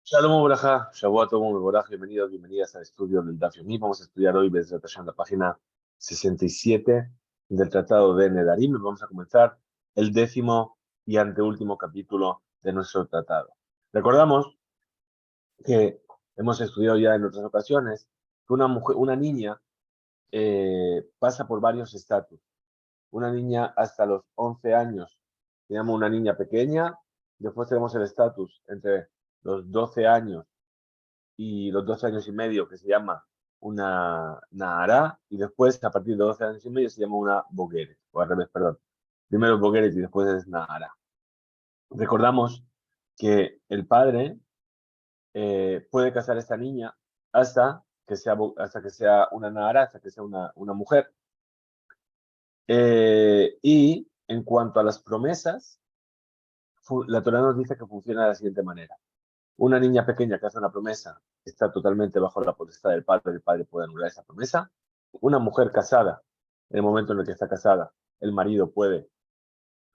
Shalom Obraja, Shavuot Tov Mevorach, bienvenidos, bienvenidas al estudio del Daf Yomi. Vamos a estudiar hoy desde la página 67 del Tratado de Nedarim. Vamos a comenzar el 10º y anteúltimo capítulo de nuestro tratado. Recordamos que hemos estudiado ya en otras ocasiones que una niña pasa por varios estatus. Una niña hasta los 11 años se llama una niña pequeña. Después tenemos el estatus entre los 12 años y los 12 años y medio, que se llama una Nahara, y después, a partir de 12 años y medio, se llama una Bogueret, o al revés, perdón. Primero es Bogueret y después es Nahara. Recordamos que el padre puede casar a esta niña hasta que sea una Nahara, hasta que sea una mujer. Y en cuanto a las promesas, la Torá nos dice que funciona de la siguiente manera. Una niña pequeña que hace una promesa está totalmente bajo la potestad del padre, el padre puede anular esa promesa. Una mujer casada, en el momento en el que está casada, el marido puede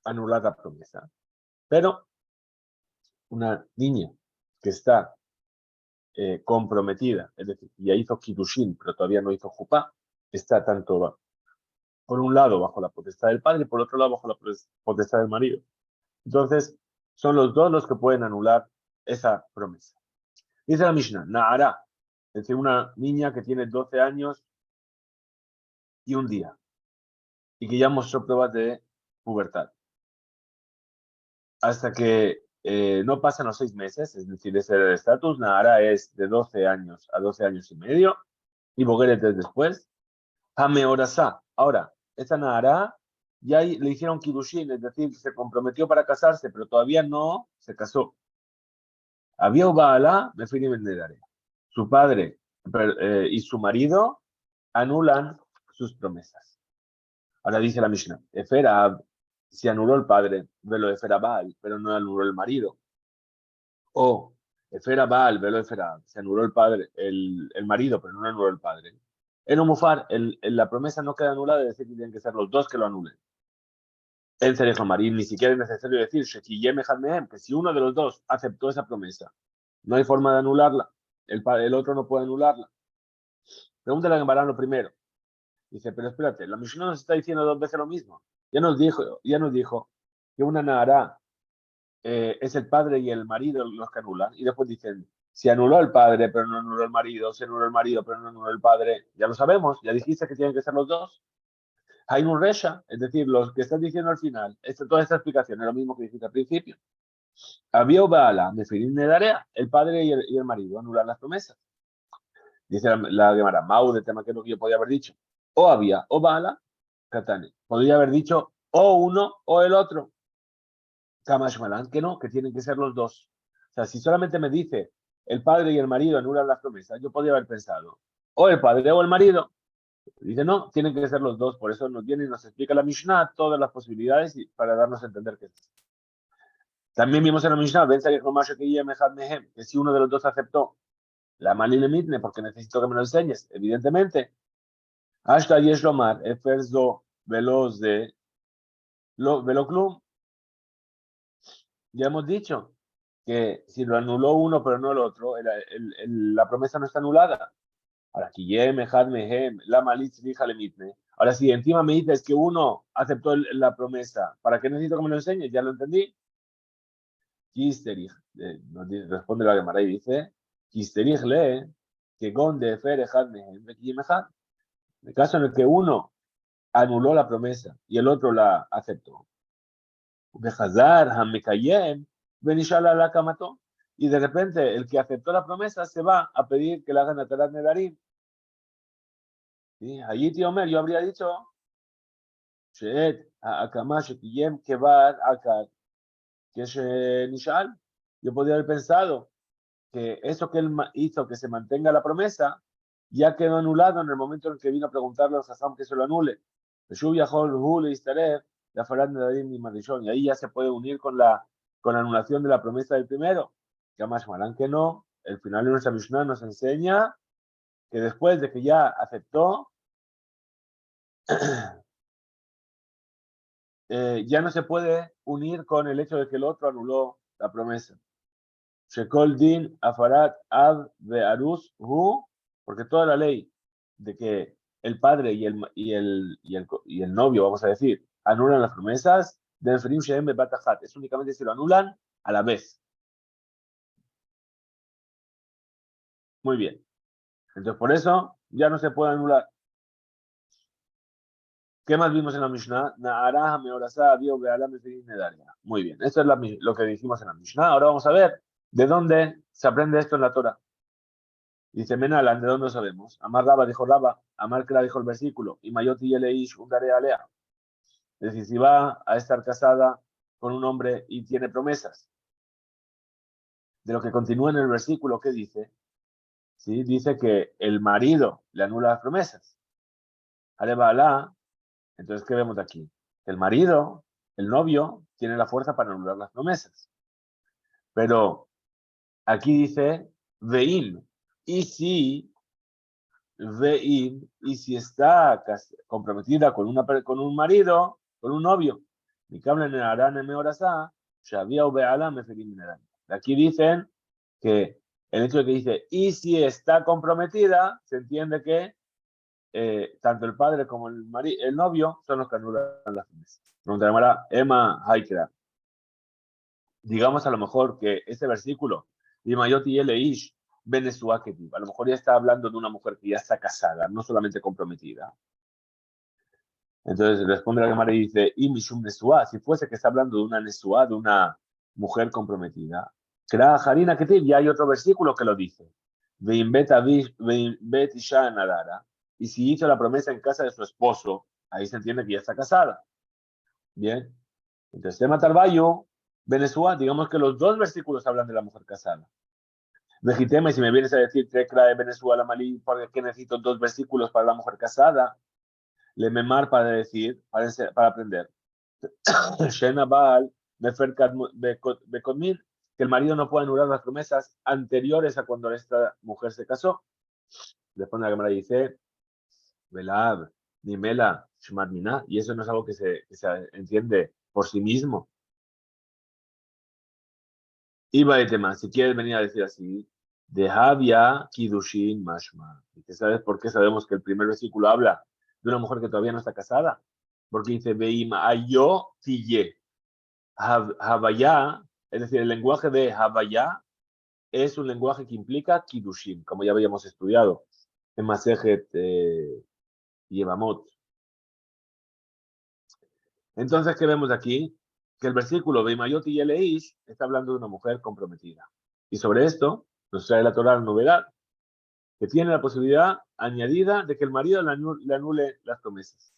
anular la promesa. Pero una niña que está comprometida, es decir, ya hizo Kiddushin, pero todavía no hizo Jupá, está tanto, por un lado, bajo la potestad del padre y por otro lado, bajo la potestad del marido. Entonces, son los dos los que pueden anular esa promesa. Dice la Mishnah, Nahara, es decir, una niña que tiene 12 años y un día, y que ya mostró pruebas de pubertad. Hasta que no pasan los 6 meses, es decir, ese era el estatus, Nahara es de 12 años a 12 años y medio, y Bogueret es después. Hameorasá. Ahora, esta Nahara ya le hicieron Kiddushin, es decir, se comprometió para casarse, pero todavía no se casó. Había Baala, Mefirim en Nedare. Su padre y su marido anulan sus promesas. Ahora dice la Mishnah, Eferab, si anuló el padre, velo Eferabal, pero no anuló el marido. O Eferabal, velo Eferab, se anuló el padre, el marido, pero no anuló el padre. En Omufar, la promesa no queda anulada, es decir, que tienen que ser los dos que lo anulen. En Cerejo Marín, ni siquiera es necesario decir que si uno de los dos aceptó esa promesa, no hay forma de anularla. El otro no puede anularla. Pregúntale a Gemara lo primero. Dice, pero espérate, la Mishnah nos está diciendo 2 veces lo mismo. Ya nos dijo que una Nahara es el padre y el marido los que anulan. Y después dicen, si anuló el padre, pero no anuló el marido, si anuló el marido, pero no anuló el padre, ya lo sabemos, ya dijiste que tienen que ser los dos. Hay un resha, es decir, los que están diciendo al final, toda esta explicación es lo mismo que dijiste al principio. Había Baala, Mefirim Nedarea, el padre y el marido anulan las promesas. Dice la Gemara, Mau, de tema que es lo que yo podía haber dicho. O había, o Baala, Katane. Podría haber dicho o uno o el otro. Kamash Malan, que no, que tienen que ser los dos. O sea, si solamente me dice el padre y el marido anulan las promesas, yo podría haber pensado o el padre o el marido. Dice, no, tienen que ser los dos. Por eso nos viene y nos explica la Mishnah todas las posibilidades para darnos a entender que es. También vimos en la Mishnah, que si uno de los dos aceptó la Malile Mitne, porque necesito que me lo enseñes, evidentemente. Hasta Yeshlomar, Eferzo, Veloz de Veloclum. Ya hemos dicho que si lo anuló uno pero no el otro, la promesa no está anulada. Ahora, Kiyem, Ejad, Mehem, la Malitz, le Mitne. Ahora, si encima me dices que uno aceptó la promesa, ¿para qué necesito que me lo enseñes? Ya lo entendí. Kisterich, responde la Gemara y dice, Kisterich lee que Gonde, Fer, Ejad, Mehem, Kiyem, Ejad. En el caso en el que uno anuló la promesa y el otro la aceptó. Behazar, Hamekayem, Benishala la Kamato. Y de repente el que aceptó la promesa se va a pedir que le hagan Atarat Nedarim. ¿Sí? Allí, tío Omer, yo habría dicho, Shet, Akama, Shekiyem, Kebar, Akar, que es Nishal. Yo podría haber pensado que eso que él hizo, que se mantenga la promesa, ya quedó anulado en el momento en que vino a preguntarle al Hazam que se lo anule. Y ahí ya se puede unir con la anulación de la promesa del primero. Que más marán que no, el final de nuestra Mishnah nos enseña que después de que ya aceptó, ya no se puede unir con el hecho de que el otro anuló la promesa. Shekol din afarat ab be'arus hu, porque toda la ley de que el padre y el novio, vamos a decir, anulan las promesas, de Ferim Shehem Bebatajat, es únicamente si lo anulan a la vez. Muy bien. Entonces, por eso ya no se puede anular. ¿Qué más vimos en la Mishnah? Na'ara meorasa vio be'ala mefirin nedaria. Muy bien. Esto es lo que dijimos en la Mishnah. Ahora vamos a ver de dónde se aprende esto en la Torah. Dice Menalan, ¿de dónde lo sabemos? Amar Raba dijo Raba, Amar Kra dijo el versículo, y Mayoti Yeleish Undare Alea. Es decir, si va a estar casada con un hombre y tiene promesas. De lo que continúa en el versículo, ¿qué dice? ¿Sí? Dice que el marido le anula las promesas. Aleba Alá. Entonces, ¿qué vemos aquí? El marido, el novio, tiene la fuerza para anular las promesas. Pero aquí dice Veim. Y si Veim, y si está comprometida con un marido, con un novio, aquí dicen que el hecho de que dice, y si está comprometida, se entiende que tanto el padre como el novio son los que anulan las promesas. Pregunta llamada Emma Haikera. Digamos a lo mejor que este versículo, Imayoti Eleish, a lo mejor ya está hablando de una mujer que ya está casada, no solamente comprometida. Entonces responde la Gemara y dice, y Mishum Nesua, si fuese que está hablando de una Nesua, de una mujer comprometida. Kra Harina Ketiv, ya hay otro versículo que lo dice. Y si hizo la promesa en casa de su esposo, ahí se entiende que ya está casada. Bien. Entonces, tema Tarbayo, Venezuela, digamos que los dos versículos hablan de la mujer casada. Vejitema, y si me vienes a decir Tecra de Venezuela, Malí, ¿por qué necesito dos versículos para la mujer casada? Le memar para decir, para aprender. Shena Baal, Bekodmir, que el marido no puede anular las promesas anteriores a cuando esta mujer se casó. Después la cámara dice, Velab, Nimela, Shmadmina, y eso no es algo que se entiende por sí mismo. Iba de tema, si quieres venir a decir así, de Havia Kidushin Mashma. ¿Y que sabes por qué sabemos que el primer versículo habla de una mujer que todavía no está casada? Porque dice Veima Ayo Tiye. Havaya, es decir, el lenguaje de Havaya es un lenguaje que implica Kidushin, como ya habíamos estudiado en Masejet Yevamot. Entonces, ¿qué vemos aquí? Que el versículo Veimayot y Eleish está hablando de una mujer comprometida. Y sobre esto nos trae la Torah la novedad, que tiene la posibilidad añadida de que el marido le anule las promesas.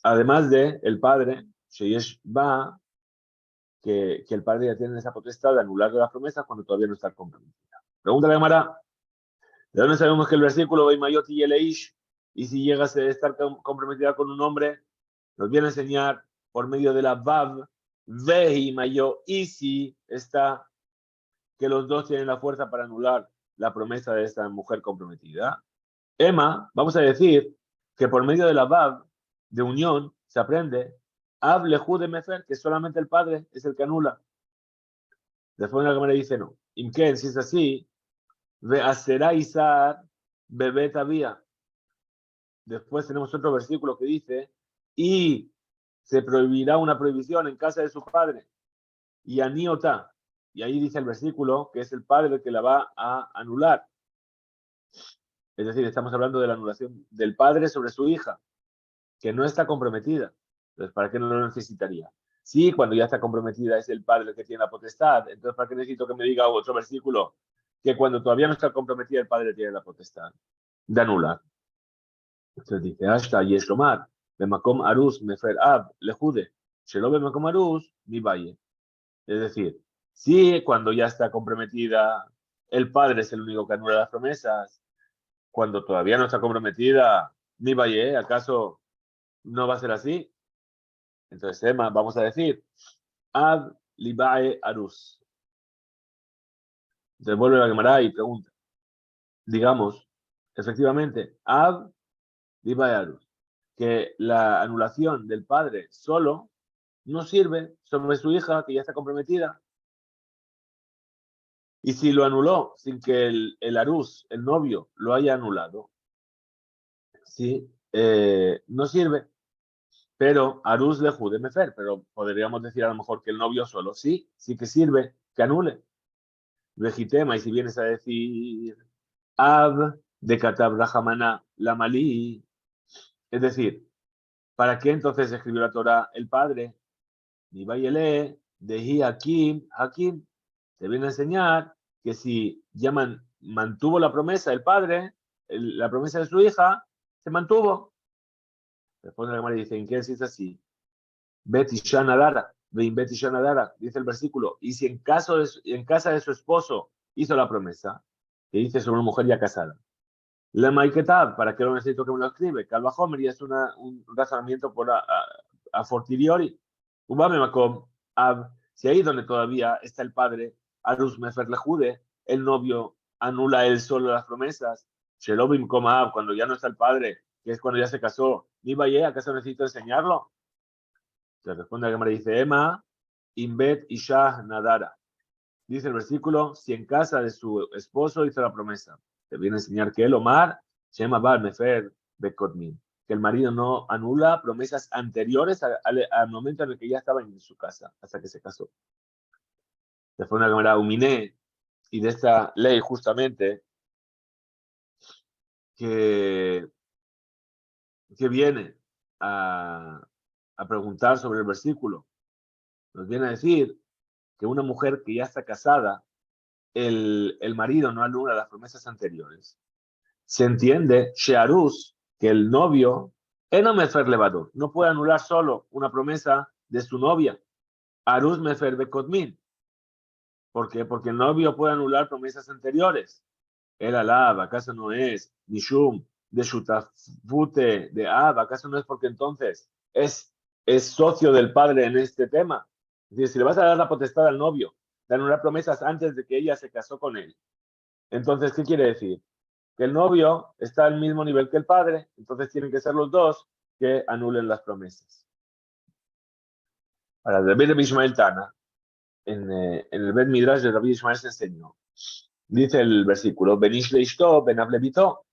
Además de el padre, Sheyesh Ba, que el padre ya tiene esa potestad de anular las promesas cuando todavía no está comprometida. Pregunta la Gemara, ¿de dónde sabemos que el versículo Veimayot y Eleish, y si llegas a estar comprometida con un hombre, nos viene a enseñar por medio de la Vav, Vehimayo, y si está que los dos tienen la fuerza para anular la promesa de esta mujer comprometida? Emma, vamos a decir que por medio de la Vav, de unión, se aprende Ab lehu de Mefer, que solamente el padre es el que anula. Después la cámara dice no. Imken, si es así, ve aserá Isar, bebé tabía. Después tenemos otro versículo que dice, y se prohibirá una prohibición en casa de su padre. Y aniota. Y ahí dice el versículo que es el padre el que la va a anular. Es decir, estamos hablando de la anulación del padre sobre su hija, que no está comprometida. Entonces, ¿para qué no lo necesitaría? Sí, cuando ya está comprometida es el padre el que tiene la potestad. Entonces, ¿para qué necesito que me diga otro versículo que cuando todavía no está comprometida el padre tiene la potestad de anular? Entonces dice, hasta Yeshomar, Bemakom Arus, Mefer Ab, Lejude, Shelo Bemakom Arus, mi valle. Es decir, si cuando ya está comprometida, el padre es el único que anula las promesas, cuando todavía no está comprometida, mi valle, ¿acaso no va a ser así? Entonces, Emma, vamos a decir, Ab Libae Arus. Entonces vuelve la Gemara y pregunta, digamos, efectivamente, Ab Libae Arus, que la anulación del padre solo no sirve sobre su hija que ya está comprometida. Y si lo anuló sin que el arús, el novio, lo haya anulado, ¿sí? No sirve. Pero arús le jude mefer, pero podríamos decir a lo mejor que el novio solo sí que sirve, que anule. Vejitema, y si vienes a decir Ab de Katab Rahamana la Malí, es decir, ¿para qué entonces escribió la Torah el padre? Ni Bayele, de Hakim, te viene a enseñar que si ya mantuvo la promesa el padre, la promesa de su hija, se mantuvo. Responde la Gemara y dice, ¿en qué es así? Bet Isha Nadara, Bet Isha Nadara, dice el versículo, y si en casa de su esposo hizo la promesa, que dice sobre una mujer ya casada. La Maiketab, ¿para qué lo necesito que me lo escribe? Calva Homer, y es un razonamiento por a fortiori. Ubame Makom, si ahí donde todavía está el padre, Arus Mefer Lejude, el novio anula él solo las promesas. Shelobim Komab, cuando ya no está el padre, que es cuando ya se casó, ni vaya, ¿acaso necesito enseñarlo? Se responde a Gemara, dice Emma, Imbet Isha Nadara. Dice el versículo, si en casa de su esposo hizo la promesa. Te viene a enseñar que el Omar, Shema Bar Mefer Bekotmin, que el marido no anula promesas anteriores al momento en el que ya estaba en su casa, hasta que se casó. Después una Gemara Uminé, y de esta ley justamente, que viene a preguntar sobre el versículo, nos viene a decir que una mujer que ya está casada, el marido no anula las promesas anteriores. Se entiende, Shearus, que el novio, Enomefer Levador, no puede anular solo una promesa de su novia. Arus Mefer Bekotmin. ¿Por qué? Porque el novio puede anular promesas anteriores. El alab, ¿acaso no es? Nishum, de Shutafute, de Ab, ¿acaso no es porque entonces es socio del padre en este tema? Es decir, si le vas a dar la potestad al novio de anular promesas antes de que ella se casó con él, entonces, ¿qué quiere decir? Que el novio está al mismo nivel que el padre, entonces tienen que ser los dos que anulen las promesas. Para David Ishmael Tana, en el Bet Midrash de David Ishmael se enseñó. Dice el versículo, Benish leishto, benablebito.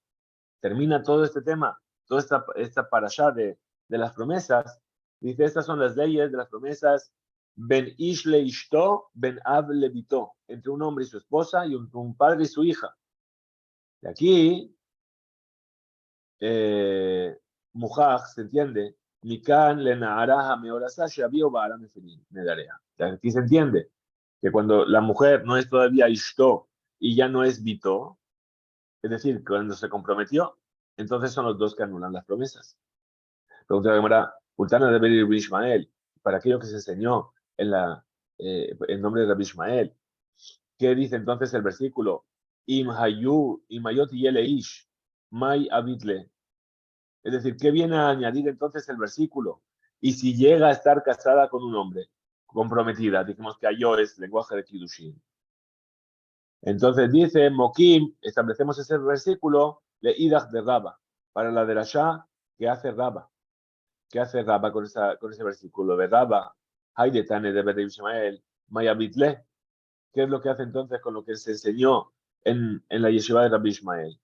Termina todo este tema, toda esta parashá de las promesas. Dice, estas son las leyes de las promesas Ben ish leishto, ben ab levito, entre un hombre y su esposa y un padre y su hija. De aquí, Mujaj, ¿se entiende? Mikan le naaraja meorasa shabio baara medarea. Aquí se entiende que cuando la mujer no es todavía ishto y ya no es bito, es decir, cuando se comprometió, entonces son los dos que anulan las promesas. Pregunta la Gemara, Ultana de Berir Ishmael, para aquello que se enseñó en nombre de Rabbi Ishmael, ¿qué dice entonces el versículo? Im hayu, imayot yele ish, mai avitle. Es decir, ¿qué viene a añadir entonces el versículo? Y si llega a estar casada con un hombre, comprometida, dijimos que ayo es lenguaje de Kiddushin. Entonces dice, Mokim, establecemos ese versículo, le idach de Raba, para la de la Shah, que hace Raba. ¿Qué hace Raba con ese versículo de Raba? Haidetane de Bede Ishmael, Mayabitle. ¿Qué es lo que hace entonces con lo que se enseñó en la yeshiva de Rabbi Ishmael?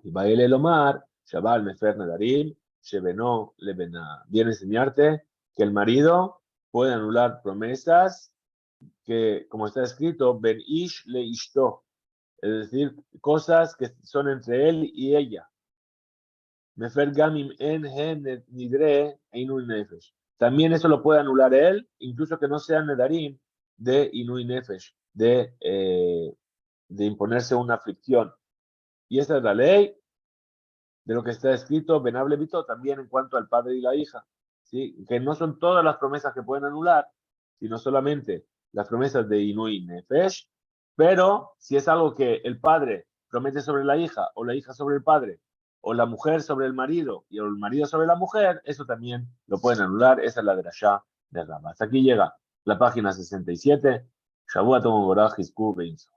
Y Bael el Omar, Shabal Mefer Nedarim, Shebeno Lebena. Viene a enseñarte que el marido puede anular promesas que, como está escrito, Ben Ish le Ishto, es decir, cosas que son entre él y ella. Mefer Gamim en Gen Nidre Inui Nefesh. También eso lo puede anular él, incluso que no sea Nedarim de Inui Nefesh, de imponerse una aflicción. Y esta es la ley de lo que está escrito Benable Vito también en cuanto al padre y la hija, ¿sí? Que no son todas las promesas que pueden anular, sino solamente las promesas de Inui Nefesh, pero si es algo que el padre promete sobre la hija, o la hija sobre el padre, o la mujer sobre el marido, y el marido sobre la mujer, eso también lo pueden anular, esa es la drashá de Rama. Hasta aquí llega la página 67, Shavua Tomorah Hizku Beinzo.